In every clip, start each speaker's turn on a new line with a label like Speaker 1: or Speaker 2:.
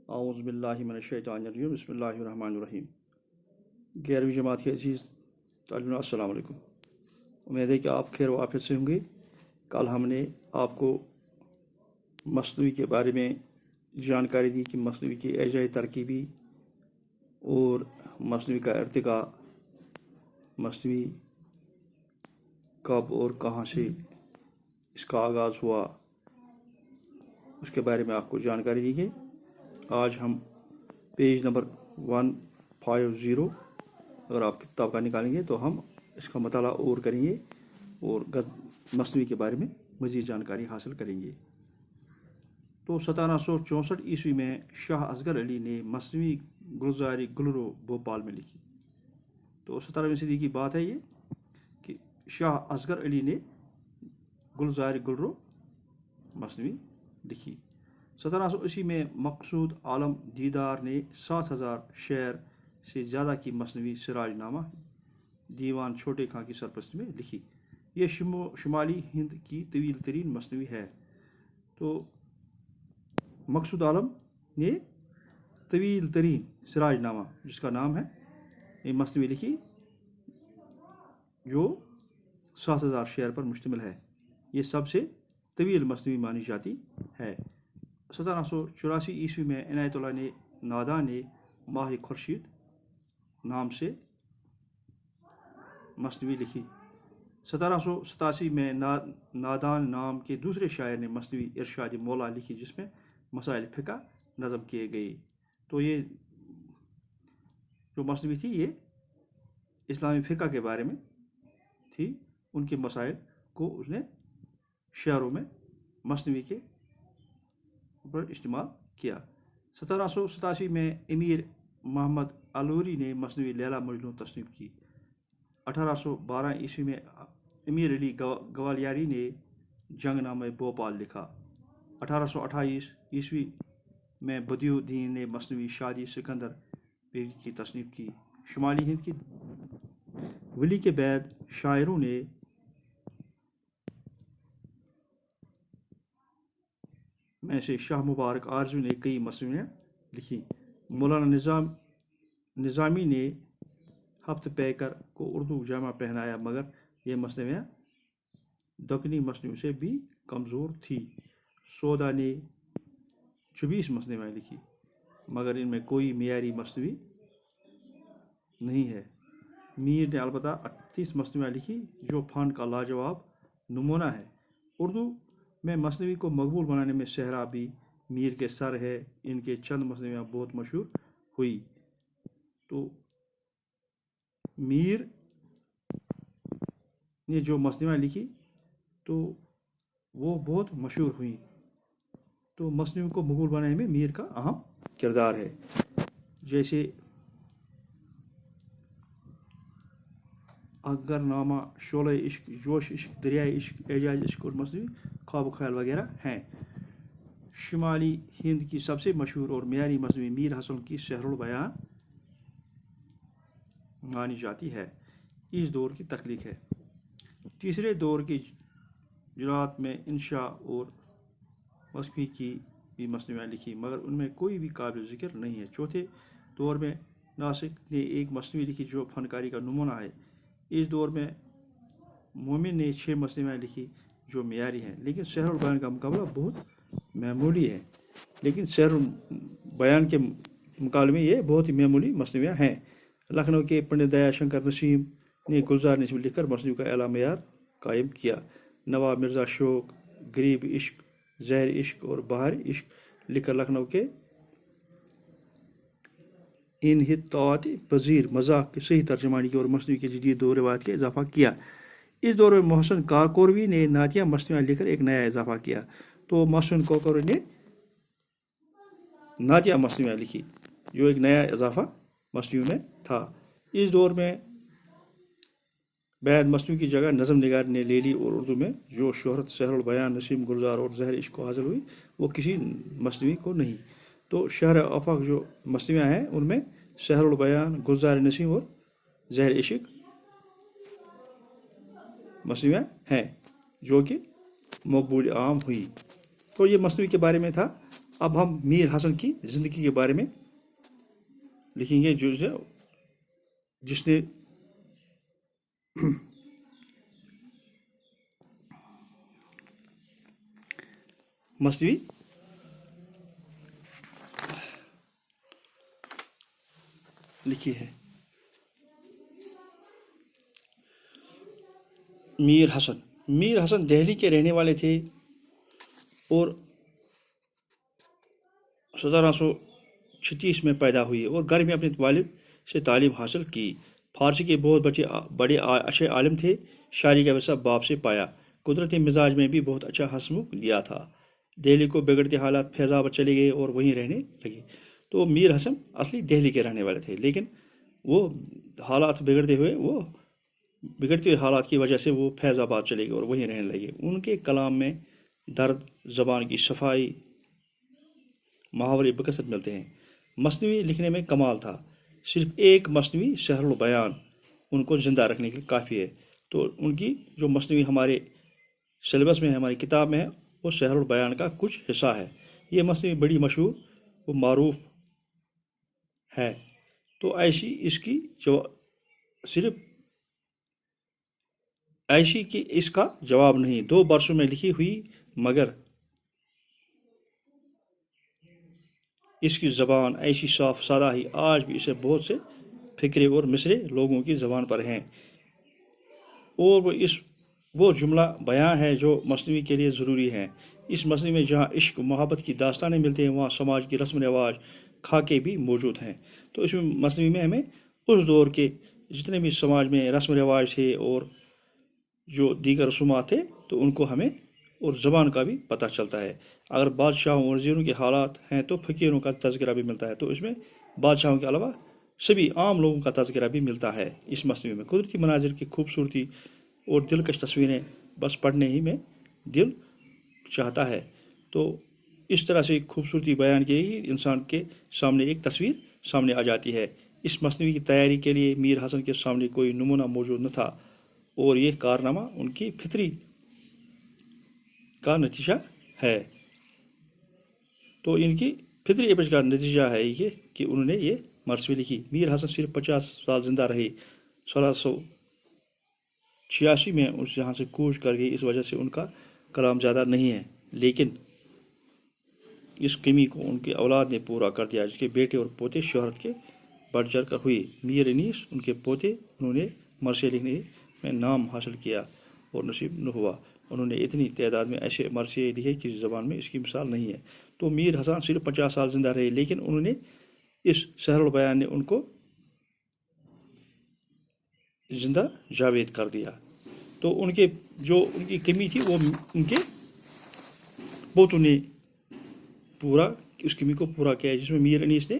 Speaker 1: اعوذ باللہ من الشیطان الرجیم بسم اللہ الرحمن الرحیم۔ 11ویں جماعت کے عزیز طالبین السلام علیکم۔ امید ہے کہ آپ خیر و عافیت سے ہوں گے۔ کل ہم نے آپ کو مصنوعی کے بارے میں جانکاری دی کہ مصنوعی کی اجزاء ترکیبی اور مصنوعی کا ارتقاء، مصنوعی کب اور کہاں سے اس کا آغاز ہوا، اس کے بارے میں آپ کو جانکاری دی گئی۔ آج ہم پیج نمبر 150 اگر آپ کتاب کا نکالیں گے تو ہم اس کا مطالعہ اور کریں گے اور مصنوعی کے بارے میں مزید جانکاری حاصل کریں گے۔ تو 1764 عیسوی میں شاہ اصغر علی نے مصنوعی گلزاری گلرو بھوپال میں لکھی۔ تو 17ویں صدی کی بات ہے یہ کہ شاہ اصغر علی نے گلزاری گلرو مصنوعی لکھی۔ 1780 میں مقصود عالم دیدار نے 7000 شعر سے زیادہ کی مصنوعی سراج نامہ دیوان چھوٹے خاں کی سرپرستی میں لکھی۔ یہ شمالی ہند کی طویل ترین مصنوعی ہے۔ تو مقصود عالم نے طویل ترین سراج نامہ جس کا نام ہے یہ مصنوعی لکھی جو 7000 شعر پر مشتمل ہے۔ یہ سب سے طویل مصنوعی مانی جاتی ہے۔ 1784 عیسوی میں عنایت اللہ نے نادان نے ماہ خورشید نام سے مصنوعی لکھی۔ 1787 میں نادان نام کے دوسرے شاعر نے مصنوعی ارشاد مولا لکھی جس میں مسائل فقہ نظم کیے گئے۔ تو یہ جو مصنوعی تھی یہ اسلامی فقہ کے بارے میں تھی، ان کے مسائل کو اس نے شعروں میں مصنوعی کے پر استعمال کیا۔ 1787 میں امیر محمد علوری نے مصنوعی لیلا مجنوں تصنیف کی۔ 1812 عیسوی میں امیر علی گوالیاری نے جنگ نامہ بھوپال لکھا۔ 1828 عیسوی میں بدیع الدین نے مصنوعی شادی سکندر بیگی کی تصنیف کی۔ شمالی ہند کی ولی کے بعد شاعروں نے میں سے شاہ مبارک آرزو نے کئی مصنوعیاں لکھی۔ مولانا نظامی نے ہفت پیکر کو اردو جامع پہنایا مگر یہ مصنوعیاں دکنی مصنوعی سے بھی کمزور تھی۔ سودا نے 24 مصنوعیاں لکھی مگر ان میں کوئی معیاری مصنوعی نہیں ہے۔ میر نے البتہ 38 مصنوعیاں لکھی جو فن کا لاجواب نمونہ ہے۔ اردو میں مصنوعی کو مقبول بنانے میں صحرا بھی میر کے سر ہے۔ ان کے چند مصنوعیاں بہت مشہور ہوئی۔ تو میر نے جو مصنوعیاں لکھی تو وہ بہت مشہور ہوئی۔ تو مصنوعی کو مقبول بنانے میں میر کا اہم کردار ہے۔ جیسے اگر نامہ، شعلہ عشق، جوش عشق، دریائے عشق، اعجاز عشق اور مصنوعی خواب و خیال وغیرہ ہیں۔ شمالی ہند کی سب سے مشہور اور معیاری مصنوعی میر حسن کی سحر البیان مانی جاتی ہے۔ اس دور کی تخلیق ہے۔ تیسرے دور کے جرات میں انشاء اور وصفی کی بھی مصنوعیاں لکھی مگر ان میں کوئی بھی قابل ذکر نہیں ہے۔ چوتھے دور میں ناسک نے ایک مصنوعی لکھی جو فنکاری کا نمونہ ہے۔ اس دور میں مومن نے 6 مصنوعیاں لکھی جو معیاری ہیں لیکن سحر البیان کا مقابلہ بہت معمولی ہے۔ لیکن سحر البیان کے مقابلے میں یہ بہت ہی معمولی مصنوعیاں ہیں۔ لکھنؤ کے پنڈت دیا شنکر نسیم نے گلزار نسیم لکھ کر مصنوعی کا اعلیٰ معیار قائم کیا۔ نواب مرزا شوق غریب عشق، زہر عشق اور بہار عشق لکھ کر لکھنؤ کے انحطاط پذیر مذاق کی صحیح ترجمانی کی اور مصنوعی کے جدید دور روایت کے اضافہ کیا۔ اس دور میں محسن کاکوروی نے نعتیہ مصنوعیاں لکھ کر ایک نیا اضافہ کیا۔ تو محسن کاکوروی نے نعتیہ مصنوعیاں لکھی جو ایک نیا اضافہ مصنوعی میں تھا۔ اس دور میں بعد مصنوعی کی جگہ نظم نگار نے لے لی اور اردو میں جو شہرت سحر البیان، نسیم، گلزار اور زہر عشق کو حاصل ہوئی وہ کسی مصنوعی کو نہیں۔ تو شہر آفاق جو مصنوعیاں ہیں ان میں سحر البیان، گلزار نسیم اور زہر عشق مصنوعیاں ہیں جو کہ مقبول عام ہوئی۔ تو یہ مصنوعی کے بارے میں تھا۔ اب ہم میر حسن کی زندگی کے بارے میں لکھیں گے، جس نے مثنوی لکھی ہے۔ میر حسن دہلی کے رہنے والے تھے اور 1736 میں پیدا ہوئے اور گھر میں اپنے والد سے تعلیم حاصل کی۔ فارسی کے بہت بڑے اچھے عالم تھے۔ شاعری کا ورثہ باپ سے پایا۔ قدرتی مزاج میں بھی بہت اچھا ہنسمکھ لیا تھا۔ دہلی کو بگڑتے حالات فیض آباد چلے گئے اور وہیں رہنے لگے۔ تو میر حسن اصلی دہلی کے رہنے والے تھے، لیکن وہ حالات بگڑتے ہوئے حالات کی وجہ سے وہ فیض آباد چلے گئے اور وہیں رہنے لگے۔ ان کے کلام میں درد، زبان کی صفائی، محاورے بکثرت ملتے ہیں۔ مثنوی لکھنے میں کمال تھا۔ صرف ایک مثنوی سحر البیان ان کو زندہ رکھنے کے لیے کافی ہے۔ تو ان کی جو مثنوی ہمارے سلیبس میں ہے، ہماری کتاب میں ہے، وہ سحر البیان کا کچھ حصہ ہے۔ یہ مثنوی بڑی مشہور و معروف ہے۔ تو ایسی اس کی جو صرف ایسی کہ اس کا جواب نہیں، 2 برسوں میں لکھی ہوئی، مگر اس کی زبان ایسی صاف سادہ ہی آج بھی اسے بہت سے فکرے اور مصرے لوگوں کی زبان پر ہیں، اور وہ جملہ بیان ہے جو مثنوی کے لیے ضروری ہے۔ اس مثنوی میں جہاں عشق محبت کی داستانیں ملتی ہیں، وہاں سماج کی رسم و رواج خاکے بھی موجود ہیں۔ تو اس مثنوی میں ہمیں اس دور کے جتنے بھی سماج میں رسم و رواج تھے اور جو دیگر رسومات تھے، تو ان کو ہمیں اور زبان کا بھی پتہ چلتا ہے۔ اگر بادشاہوں اور وزیروں کے حالات ہیں تو فقیروں کا تذکرہ بھی ملتا ہے۔ تو اس میں بادشاہوں کے علاوہ سبھی عام لوگوں کا تذکرہ بھی ملتا ہے اس مثنوی میں۔ قدرتی مناظر کی خوبصورتی اور دلکش تصویریں بس پڑھنے ہی میں دل چاہتا ہے۔ تو اس طرح سے خوبصورتی بیان کی گئی، انسان کے سامنے ایک تصویر سامنے آ جاتی ہے۔ اس مثنوی کی تیاری کے لیے میر حسن کے سامنے کوئی نمونہ موجود نہ تھا، اور یہ کارنامہ ان کی فطری کا نتیجہ ہے۔ تو ان کی فطری اپج کا نتیجہ ہے یہ کہ انہوں نے یہ مرثیے لکھی۔ میر حسن صرف 50 سال زندہ رہے۔ 1686 میں اس یہاں سے کوچ کر گئی، اس وجہ سے ان کا کلام زیادہ نہیں ہے، لیکن اس کمی کو ان کی اولاد نے پورا کر دیا، جس کے بیٹے اور پوتے شہرت کے بڑھ چڑھ کر ہوئے۔ میر انیس ان کے پوتے، انہوں نے مرثیے لکھنے میں نام حاصل کیا اور نصیب نہ ہوا۔ انہوں نے اتنی تعداد میں ایسے مرثیے لکھے کہ زبان میں اس کی مثال نہیں ہے۔ تو میر حسن صرف 50 سال زندہ رہے، لیکن انہوں نے اس سحر البیان نے ان کو زندہ جاوید کر دیا۔ تو ان کی کمی تھی، وہ ان کے پوتوں نے اس کمی کو پورا کیا ہے، جس میں میر انیس نے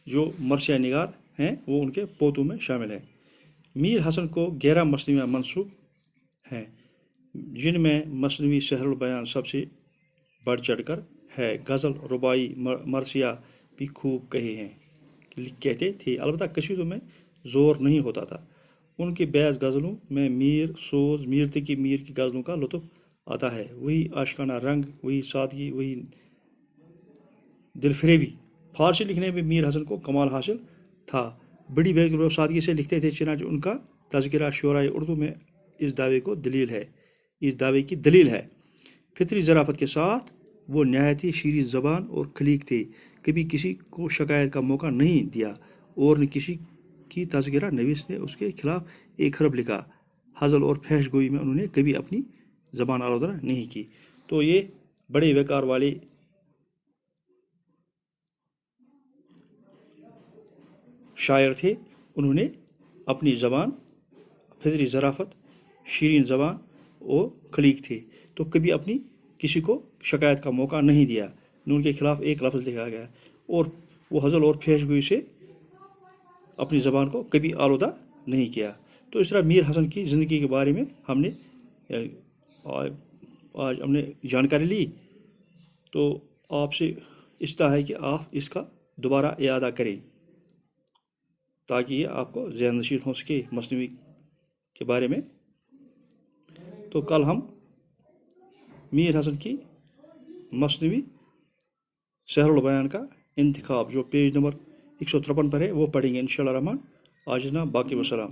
Speaker 1: جو مرثیہ نگار ہیں وہ ان کے پوتوں میں شامل ہیں۔ میر حسن کو 11 مثنویاں منسوب ہیں، جن میں مثنوی سحر البیان سب سے بڑھ چڑھ کر ہے۔ غزل، رباعی، مرثیہ بھی خوب کہتے تھے، البتہ قصیدوں میں زور نہیں ہوتا تھا۔ ان کے بعض غزلوں میں میر سوز، میر تقی میر کی غزلوں کا لطف آتا ہے۔ وہی عاشقانہ رنگ، وہی سادگی، وہی دل فریبی۔ فارسی لکھنے میں میر حسن کو کمال حاصل تھا۔ بڑی بیگ و سادگی سے لکھتے تھے، چنانچہ ان کا تذکرہ شعرائے اردو میں اس دعوے کی دلیل ہے۔ فطری ظرافت کے ساتھ وہ نہایت ہی شیریں زبان اور خلیق تھے۔ کبھی کسی کو شکایت کا موقع نہیں دیا، اور نہ کسی کی تذکرہ نویس نے اس کے خلاف ایک حرف لکھا۔ ہزل اور فحش گوئی میں انہوں نے کبھی اپنی زبان آلودہ نہیں کی۔ تو یہ بڑے وقار والے شاعر تھے۔ انہوں نے اپنی زبان، فطری ظرافت، شیریں زبان اور خلیق تھے، تو کبھی اپنی کسی کو شکایت کا موقع نہیں دیا، نہ ان کے خلاف ایک لفظ لکھا گیا، اور وہ ہزل اور فحش گوئی سے اپنی زبان کو کبھی آلودہ نہیں کیا۔ تو اس طرح میر حسن کی زندگی کے بارے میں آج ہم نے جانکاری لی۔ تو آپ سے استدعا ہے کہ آپ اس کا دوبارہ اعادہ کریں، تاکہ یہ آپ کو ذہن نشین ہو سکے مثنوی کے بارے میں۔ تو کل ہم میر حسن کی مثنوی سحر البیان کا انتخاب جو پیج نمبر 153 پر ہے وہ پڑھیں گے انشاءاللہ رحمان. آج اتنا، باقی وسلام.